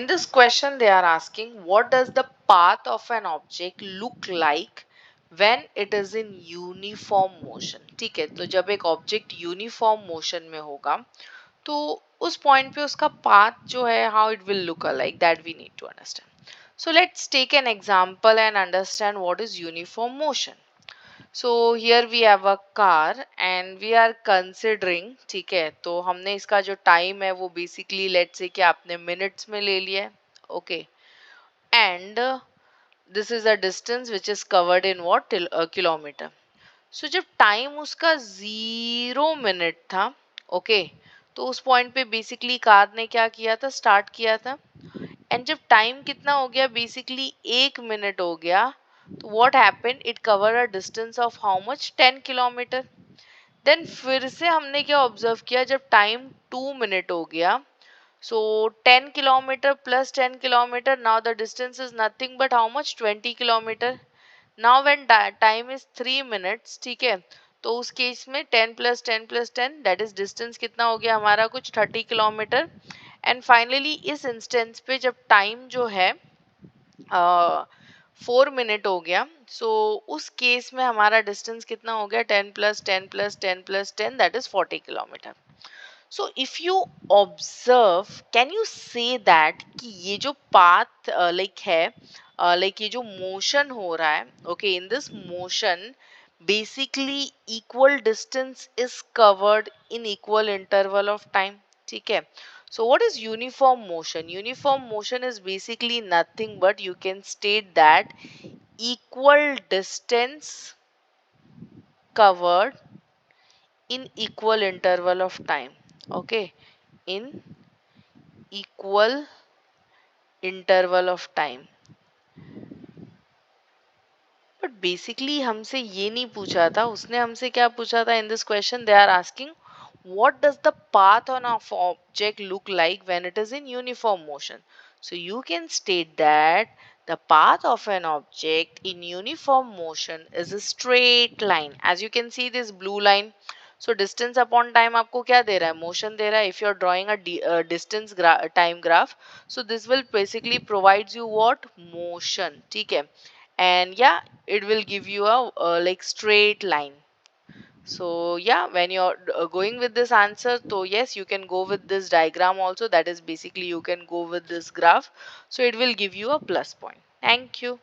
in this question they are asking what does the path of an object look like when it is in uniform motion. ठीक है, तो जब एक object uniform motion में होगा तो उस पॉइंट पे उसका पाथ जो है how it will look like that we need to understand. So let's take an example and understand what is uniform motion. So here we have a car and we are considering, ठीक है, तो हमने इसका जो time है वो basically let's say कि आपने मिनट्स में ले लिया है. Okay, and this is a distance which is covered in what kilometre. सो जब टाइम उसका 0 मिनट था, ओके, तो उस पॉइंट पे बेसिकली कार ने क्या किया था, स्टार्ट किया था. एंड जब टाइम कितना हो गया, बेसिकली 1 मिनट हो गया, तो what happened, it cover a distance of how much, 10 kilometre. Then फिर से हमने क्या ऑब्जर्व किया, जब टाइम 2 मिनट हो गया, सो 10 kilometre plus 10 kilometre, now the distance is nothing but how much, 20 kilometre. Now when time is 3 minutes, ठीक है, तो उस केस में 10 + 10 + 10 दैट इज डिस्टेंस कितना हो गया हमारा, कुछ 30 किलोमीटर. एंड फाइनली इस इंस्टेंस पे जब टाइम जो है 4 मिनट हो गया, सो उस केस में हमारा डिस्टेंस कितना हो गया, 10 + 10 + 10 + 10 that is 40 kilometre. So if you observe, can you say that कि ये जो पाथ लाइक है, लाइक ये जो मोशन हो रहा है, okay, in this motion basically equal distance is covered in equal interval of time. ठीक है, so what is uniform motion? Uniform motion is basically nothing but you can state that equal distance covered in equal interval of time. Okay, in equal interval of time. But basically हमसे ये नहीं पूछा था, उसने हमसे क्या पूछा था, in this question they are asking what does the path on an object look like when it is in uniform motion. So you can state that the path of an object in uniform motion is a straight line. As you can see this blue line, so distance upon time आपको क्या दे रहा है, motion दे रहा है. If you are drawing a distance time graph, so this will basically provides you what, motion. ठीक है, and yeah, it will give you a like straight line. So yeah, when you're going with this answer, so yes, you can go with this diagram also, that is basically you can go with this graph, so it will give you a plus point. Thank you.